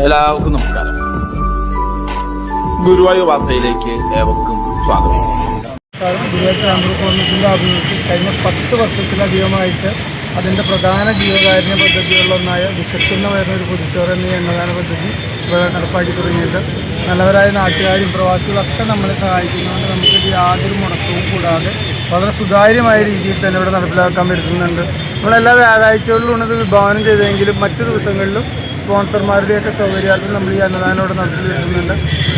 എല്ലാവർക്കും നമസ്കാരം. ഗുരുവായൂർ വാർത്തയിലേക്ക് ഏവർക്കും സ്വാഗതം. ഗുരുവായൂർ ചാമ്പ്യൻ കോൺഗ്രസിൻ്റെ ആഭിമുഖ്യത്തിൽ കഴിഞ്ഞ 10 വർഷത്തിലധികമായിട്ട് അതിൻ്റെ പ്രധാന ജീവകാരുണ്യ പദ്ധതികളിലൊന്നായ വിശക്കുന്ന വരുന്നൊരു പൊതിച്ചോറ് എന്ന അന്നദാന പദ്ധതി ഇവിടെ നടപ്പാക്കി തുടങ്ങിയിട്ട് നല്ലവരായ നാട്ടുകാരും പ്രവാസികളൊക്കെ നമ്മളെ സഹായിക്കുന്നതുകൊണ്ട് നമുക്കിത് യാതൊരു മുടക്കവും കൂടാതെ വളരെ സുതാര്യമായ രീതിയിൽ തന്നെ ഇവിടെ നടപ്പിലാക്കാൻ പറ്റുന്നുണ്ട്. നമ്മളെല്ലാ വ്യാഴാഴ്ചകളിലും ഇത് വിഭാവനം ചെയ്തെങ്കിലും മറ്റു ദിവസങ്ങളിലും സ്പോൺസർമാരുടെയൊക്കെ സൗകര്യാർത്ഥം നമ്മൾ ഈ അന്നദാനം ഇവിടെ നടത്തി വരുന്നുണ്ട്.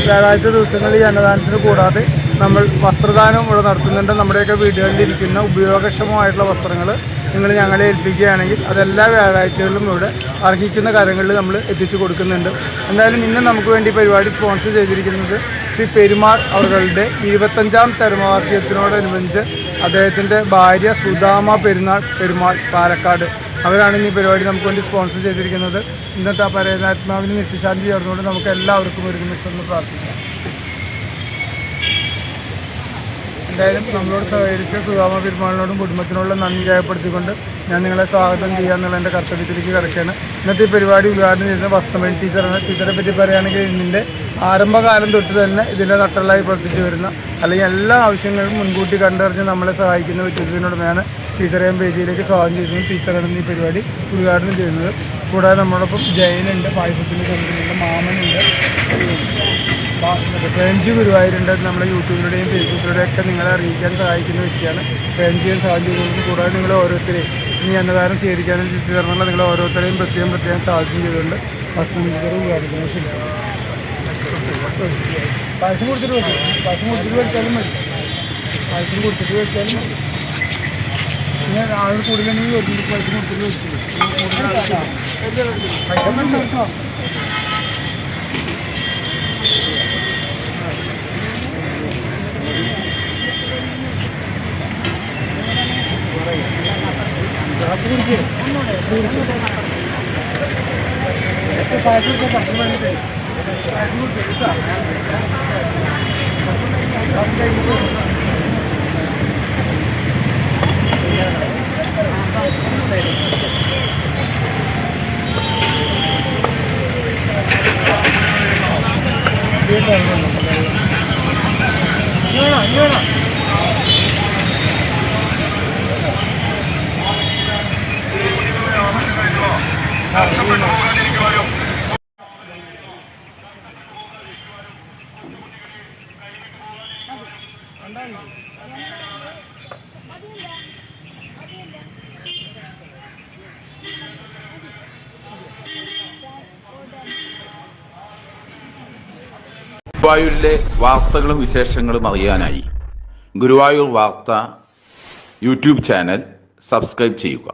വ്യാഴാഴ്ച ദിവസങ്ങളിൽ ഈ അന്നദാനത്തിന് കൂടാതെ നമ്മൾ വസ്ത്രദാനം ഇവിടെ നടത്തുന്നുണ്ട്. നമ്മുടെയൊക്കെ വീടുകളിലിരിക്കുന്ന ഉപയോഗക്ഷമമായിട്ടുള്ള വസ്ത്രങ്ങൾ നിങ്ങൾ ഞങ്ങളെ ഏൽപ്പിക്കുകയാണെങ്കിൽ അതെല്ലാ വ്യാഴാഴ്ചകളിലും ഇവിടെ അർഹിക്കുന്ന കാര്യങ്ങളിൽ നമ്മൾ എത്തിച്ചു കൊടുക്കുന്നുണ്ട്. എന്തായാലും ഇന്ന് നമുക്ക് വേണ്ടി പരിപാടി സ്പോൺസർ ചെയ്തിരിക്കുന്നത് ശ്രീ പെരുമാൾ അവരുടെ 25ാം ചരമവാർഷികത്തിനോടനുബന്ധിച്ച് അദ്ദേഹത്തിൻ്റെ ഭാര്യ സുധാമ പെരുമാൾ പാലക്കാട് അവരാണ് ഈ പരിപാടി നമുക്ക് വേണ്ടി സ്പോൺസർ ചെയ്തിരിക്കുന്നത്. ഇന്നത്തെ പരേതാത്മാവിന് നിത്യശാന്തി ചേർന്നുകൊണ്ട് നമുക്ക് എല്ലാവർക്കും ഒരു നിമിഷം പ്രാർത്ഥിക്കാം. എന്തായാലും നമ്മളോട് സഹകരിച്ച സുധാമ പെരുമാളിനോടും കുടുംബത്തിനോടും നന്ദി രേഖപ്പെടുത്തിക്കൊണ്ട് ഞാൻ നിങ്ങളെ സ്വാഗതം ചെയ്യാമെന്നുള്ള എൻ്റെ കർത്തവ്യത്തിലേക്ക് കിടക്കുകയാണ്. ഇന്നത്തെ ഈ പരിപാടി ഉദ്ഘാടനം ചെയ്യുന്ന വസ്ത്രമേൽ ടീച്ചറാണ്. ടീച്ചറെ പറ്റി പറയുകയാണെങ്കിൽ ഇതിൻ്റെ ആരംഭകാലം തൊട്ട് തന്നെ ഇതിൻ്റെ നട്ടലായി പ്രവർത്തിച്ചു വരുന്ന അല്ലെങ്കിൽ എല്ലാ ആവശ്യങ്ങളും മുൻകൂട്ടി കണ്ടറിഞ്ഞ് നമ്മളെ സഹായിക്കുന്ന വ്യക്തിത്വത്തിനോടുമാണ് ടീച്ചറേയും പേജിയിലേക്ക് സ്വാഗതം ചെയ്യുന്നത്. ടീച്ചറാണ് ഈ പരിപാടി ഉദ്ഘാടനം ചെയ്യുന്നത്. കൂടാതെ നമ്മളോടൊപ്പം ജയനുണ്ട്, പായസത്തിൻ്റെ ചന്ദ്രനുണ്ട്, മാമനുണ്ട്, പ്രേംജി ഗുരുവായൂരുണ്ട്. നമ്മളെ യൂട്യൂബിലൂടെയും ഫേസ്ബുക്കിലൂടെയും ഒക്കെ നിങ്ങളെ അറിയിക്കാൻ സഹായിക്കുന്ന വ്യക്തിയാണ്. പ്രേംജിയും സഹായം ചെയ്തുകൊണ്ട് കൂടാതെ നിങ്ങൾ ഓരോരുത്തരെയും ഇനി അന്നദാനം സ്വീകരിക്കാനും തിരിച്ചുതരണമുള്ള നിങ്ങൾ ഓരോരുത്തരെയും പ്രത്യേകം സാധ്യം ചെയ്തുകൊണ്ട് വസ്ത്രം ഉദ്ഘാടനത്തിന് ക്ഷണിക്കുന്നു. പായസം കൊടുത്തിട്ട് വെച്ചാലും മതി. പായസം കൊടുത്തിട്ട് വെച്ചാലും മതി. പിന്നെ ആൾ കൂടുതലെങ്കിൽ പായസം കൊടുത്തിട്ട് വെച്ചില്ല. ഗുരുവായൂരിലെ വാർത്തകളും വിശേഷങ്ങളും അറിയാനായി ഗുരുവായൂർ വാർത്ത യൂട്യൂബ് ചാനൽ സബ്സ്ക്രൈബ് ചെയ്യുക.